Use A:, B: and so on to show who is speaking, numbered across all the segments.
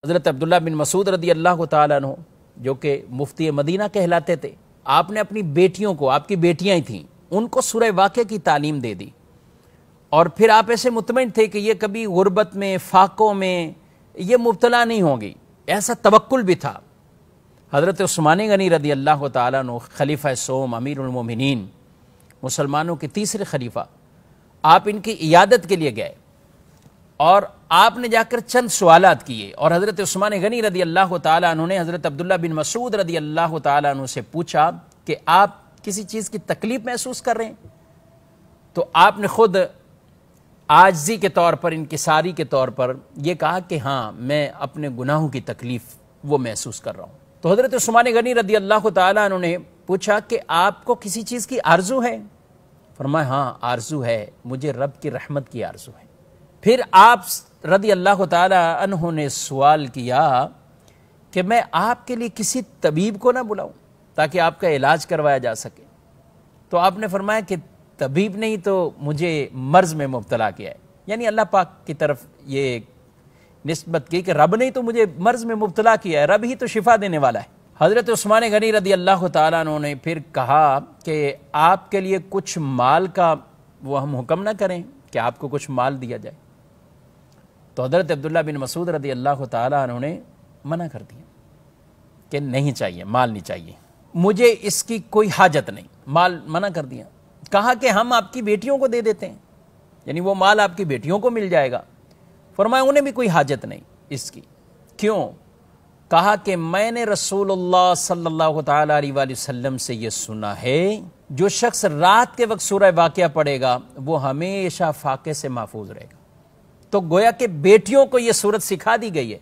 A: حضرت عبداللہ بن مسعود رضی اللہ تعالیٰ عنہ جو کہ مفتی مدینہ کہلاتے تھے، آپ نے اپنی بیٹیوں کو، آپ کی بیٹیاں ہی تھیں، ان کو سورہ واقعہ کی تعلیم دے دی، اور پھر آپ ایسے مطمئن تھے کہ یہ کبھی غربت میں، فاقوں میں یہ مبتلا نہیں ہوں گی، ایسا توکل بھی تھا۔ حضرت عثمان غنی رضی اللہ تعالیٰ عنہ خلیفہ سوم، امیر المومنین، مسلمانوں کے تیسرے خلیفہ، آپ ان کی عیادت کے لیے گئے اور آپ نے جا کر چند سوالات کیے، اور حضرت عثمان غنی رضی اللہ تعالیٰ عنہ نے حضرت عبداللہ بن مسعود رضی اللہ تعالیٰ عنہ سے پوچھا کہ آپ کسی چیز کی تکلیف محسوس کر رہے ہیں؟ تو آپ نے خود عاجزی کے طور پر، انکساری کے طور پر یہ کہا کہ ہاں، میں اپنے گناہوں کی تکلیف وہ محسوس کر رہا ہوں۔ تو حضرت عثمان غنی رضی اللہ تعالیٰ عنہ نے پوچھا کہ آپ کو کسی چیز کی آرزو ہے؟ فرمایا ہاں، آرزو ہے، مجھے رب کی رحمت کی آرزو ہے۔ پھر آپ رضی اللہ تعالیٰ عنہ نے سوال کیا کہ میں آپ کے لیے کسی طبیب کو نہ بلاؤں تاکہ آپ کا علاج کروایا جا سکے؟ تو آپ نے فرمایا کہ طبیب نہیں تو مجھے مرض میں مبتلا کیا ہے، یعنی اللہ پاک کی طرف یہ نسبت کی کہ رب نہیں تو مجھے مرض میں مبتلا کیا ہے، رب ہی تو شفا دینے والا ہے۔ حضرت عثمان غنی رضی اللہ تعالیٰ عنہ نے پھر کہا کہ آپ کے لیے کچھ مال کا وہ ہم حکم نہ کریں کہ آپ کو کچھ مال دیا جائے؟ تو حضرت عبداللہ بن مسعود رضی اللہ تعالیٰ عنہ نے منع کر دیا کہ نہیں چاہیے، مال نہیں چاہیے، مجھے اس کی کوئی حاجت نہیں، مال منع کر دیا۔ کہا کہ ہم آپ کی بیٹیوں کو دے دیتے ہیں، یعنی وہ مال آپ کی بیٹیوں کو مل جائے گا۔ فرمایا انہیں بھی کوئی حاجت نہیں اس کی۔ کیوں؟ کہا کہ میں نے رسول اللہ صلی اللہ تعالیٰ علیہ وآلہ وسلم سے یہ سنا ہے، جو شخص رات کے وقت سورہ واقعہ پڑھے گا وہ ہمیشہ فاقے سے محفوظ رہے گا۔ تو گویا کہ بیٹیوں کو یہ سورت سکھا دی گئی ہے،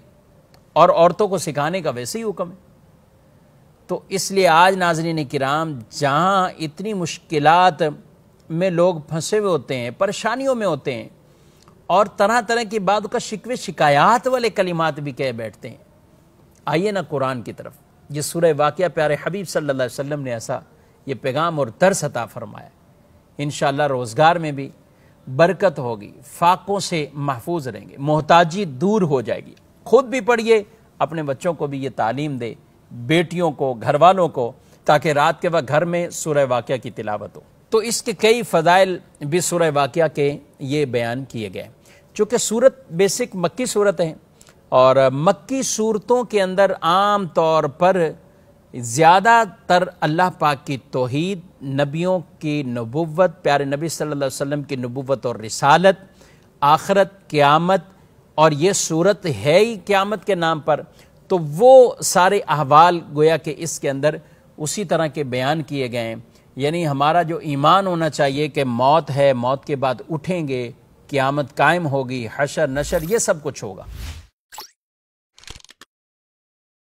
A: اور عورتوں کو سکھانے کا ویسے ہی حکم ہے۔ تو اس لیے آج ناظرین کرام، جہاں اتنی مشکلات میں لوگ پھنسے ہوئے ہوتے ہیں، پریشانیوں میں ہوتے ہیں، اور طرح طرح کی باتوں کا شکوے شکایات والے کلمات بھی کہہ بیٹھتے ہیں، آئیے نا قرآن کی طرف۔ یہ سورہ واقعہ پیارے حبیب صلی اللہ علیہ وسلم نے ایسا یہ پیغام اور درس عطا فرمایا۔ انشاءاللہ روزگار میں بھی برکت ہوگی، فاقوں سے محفوظ رہیں گے، محتاجی دور ہو جائے گی۔ خود بھی پڑھیے، اپنے بچوں کو بھی یہ تعلیم دے، بیٹیوں کو، گھر والوں کو، تاکہ رات کے وقت گھر میں سورہ واقعہ کی تلاوت ہو۔ تو اس کے کئی فضائل بھی سورہ واقعہ کے یہ بیان کیے گئے۔ چونکہ سورت بیسک مکی صورت ہے، اور مکی صورتوں کے اندر عام طور پر زیادہ تر اللہ پاک کی توحید، نبیوں کی نبوت، پیارے نبی صلی اللہ علیہ وسلم کی نبوت اور رسالت، آخرت، قیامت، اور یہ صورت ہے ہی قیامت کے نام پر، تو وہ سارے احوال گویا کہ اس کے اندر اسی طرح کے بیان کیے گئے ہیں۔ یعنی ہمارا جو ایمان ہونا چاہیے کہ موت ہے، موت کے بعد اٹھیں گے، قیامت قائم ہوگی، حشر نشر، یہ سب کچھ ہوگا۔